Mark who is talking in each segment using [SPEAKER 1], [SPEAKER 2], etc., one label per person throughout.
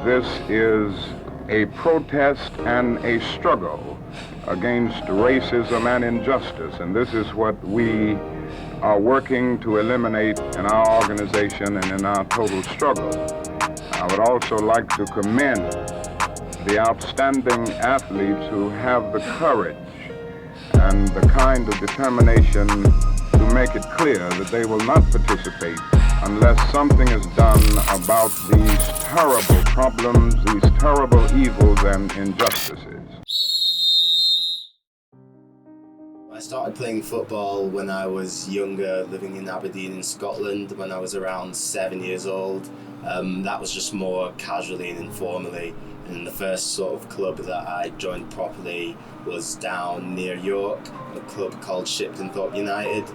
[SPEAKER 1] This is a protest and a struggle against racism and injustice, and this is what we are working to eliminate in our organization and in our total struggle. I would also like to commend the outstanding athletes who have the courage and the kind of determination to make it clear that they will not participate unless something is done about these terrible problems, these terrible evils and injustices.
[SPEAKER 2] I started playing football when I was younger, living in Aberdeen in Scotland, when I was around 7 years old. That was just more casually and informally. And the first sort of club that I joined properly was down near York, a club called Shipton Thorpe United.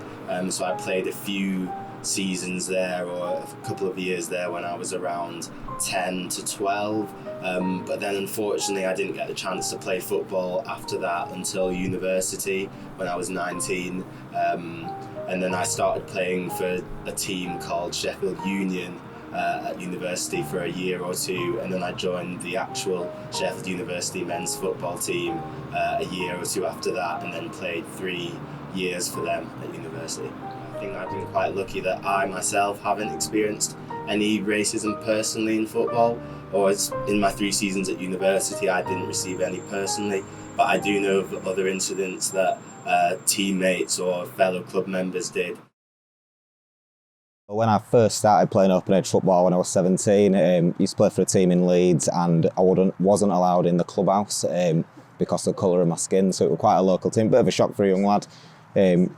[SPEAKER 2] So I played a few seasons there, or a couple of years there, when I was around 10 to 12. But then unfortunately I didn't get the chance to play football after that until university when I was 19. And then I started playing for a team called Sheffield Union at university for a year or two, and then I joined the actual Sheffield University men's football team a year or two after that, and then played 3 years for them at university. I think I've been quite lucky that I myself haven't experienced any racism personally in football, or in my 3 seasons at university I didn't receive any personally, but I do know of other incidents that teammates or fellow club members did.
[SPEAKER 3] When I first started playing open edge football when I was 17, used to play for a team in Leeds, and I wasn't allowed in the clubhouse because of the colour of my skin, so it was quite a local team, bit of a shock for a young lad.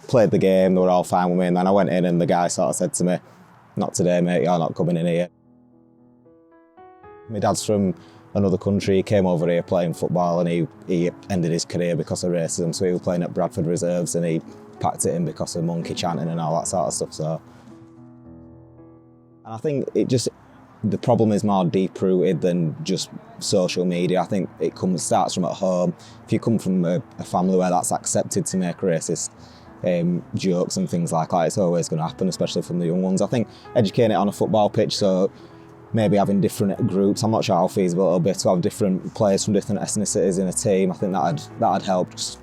[SPEAKER 3] Played the game, they were all fine with me, and then I went in and the guy sort of said to me, "Not today mate, you're not coming in here." My dad's from another country, he came over here playing football, and he ended his career because of racism, so he was playing at Bradford Reserves and he packed it in because of monkey chanting and all that sort of stuff. So, and I think the problem is more deep-rooted than just social media. I think it starts from at home. If you come from a family where that's accepted to make racist jokes and things like that, it's always going to happen, especially from the young ones. I think educating it on a football pitch, so maybe having different groups, I'm not sure how feasible it'll be to have different players from different ethnicities in a team. I think that'd help, because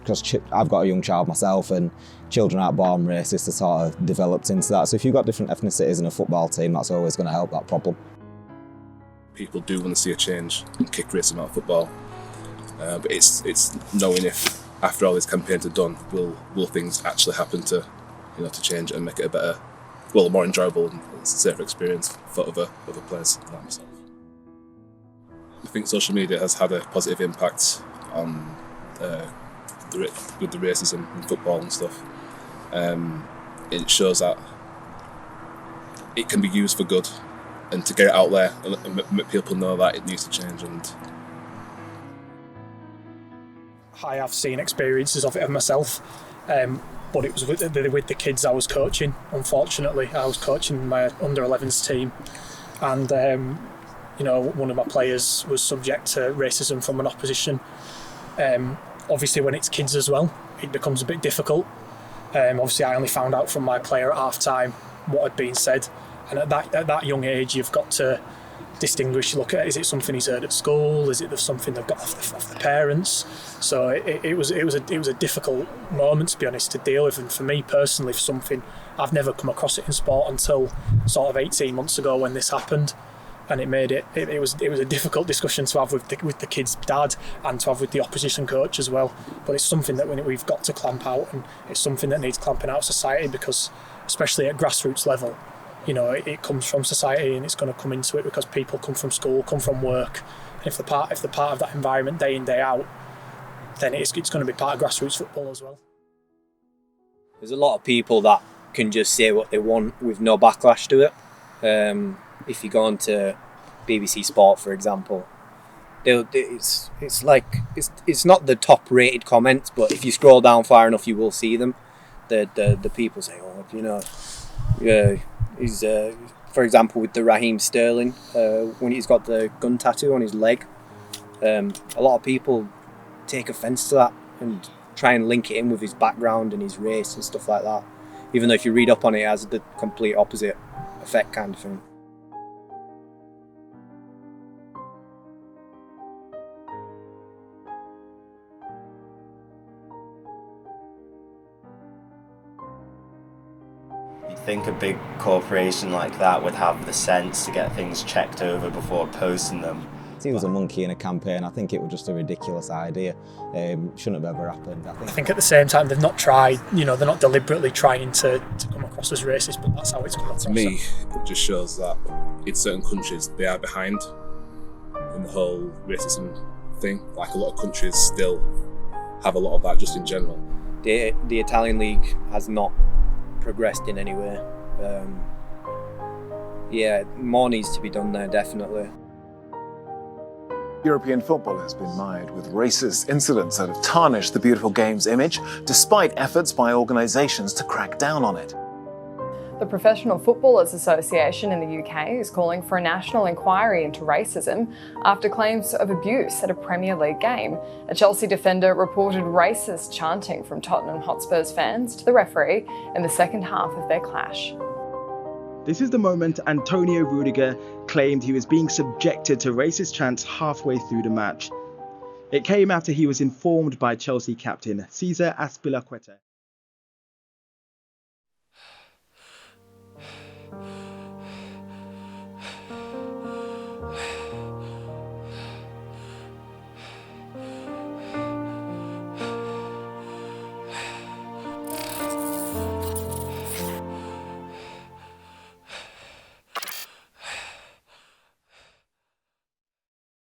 [SPEAKER 3] I've got a young child myself, and children aren't born racist, are sort of developed into that. So if you've got different ethnicities in a football team, that's always going to help that problem.
[SPEAKER 4] People do want to see a change and kick racism out of football, but it's knowing if after all these campaigns are done, will things actually happen to change and make it a better, well, more enjoyable and safer experience for other players like myself. I think social media has had a positive impact on with the racism in football and stuff. It shows that it can be used for good, and to get it out there and make people know that it needs to change. And
[SPEAKER 5] I have seen experiences of it myself, but it was with the kids I was coaching. Unfortunately, I was coaching my under-11s team, and one of my players was subject to racism from an opposition. Obviously, when it's kids as well, it becomes a bit difficult. Obviously, I only found out from my player at half-time what had been said, and at that young age, you've got to distinguish. Look at, is it something he's heard at school? Is it something they've got off the parents? So it was a difficult moment, to be honest, to deal with. And for me personally, for something I've never come across it in sport until sort of 18 months ago when this happened, and it was a difficult discussion to have with the kid's dad and to have with the opposition coach as well. But it's something that we've got to clamp out, and it's something that needs clamping out of society, because especially at grassroots level, it comes from society, and it's going to come into it because people come from school, come from work, and if they're part of that environment day in, day out, then it's going to be part of grassroots football as well.
[SPEAKER 6] There's a lot of people that can just say what they want with no backlash to it. If you go on to BBC Sport, for example, it's not the top rated comments, but if you scroll down far enough, you will see them. The people say, he's for example with the Raheem Sterling, when he's got the gun tattoo on his leg, a lot of people take offence to that and try and link it in with his background and his race and stuff like that, even though if you read up on it, it has the complete opposite effect kind of thing.
[SPEAKER 2] think a big corporation like that would have the sense to get things checked over before posting them.
[SPEAKER 3] If he was a monkey in a campaign, I think it was just a ridiculous idea. Shouldn't have ever happened.
[SPEAKER 5] I think at the same time they've not tried, they're not deliberately trying to come across as racist, but that's how it's come across.
[SPEAKER 4] To me, it just shows that in certain countries they are behind in the whole racism thing. Like a lot of countries still have a lot of that just in general.
[SPEAKER 6] The Italian league has not progressed in any way. More needs to be done there, definitely.
[SPEAKER 7] European football has been mired with racist incidents that have tarnished the beautiful game's image, despite efforts by organisations to crack down on it.
[SPEAKER 8] The Professional Footballers Association in the UK is calling for a national inquiry into racism after claims of abuse at a Premier League game. A Chelsea defender reported racist chanting from Tottenham Hotspur's fans to the referee in the second half of their clash.
[SPEAKER 9] This is the moment Antonio Rudiger claimed he was being subjected to racist chants halfway through the match. It came after he was informed by Chelsea captain Cesar Azpilicueta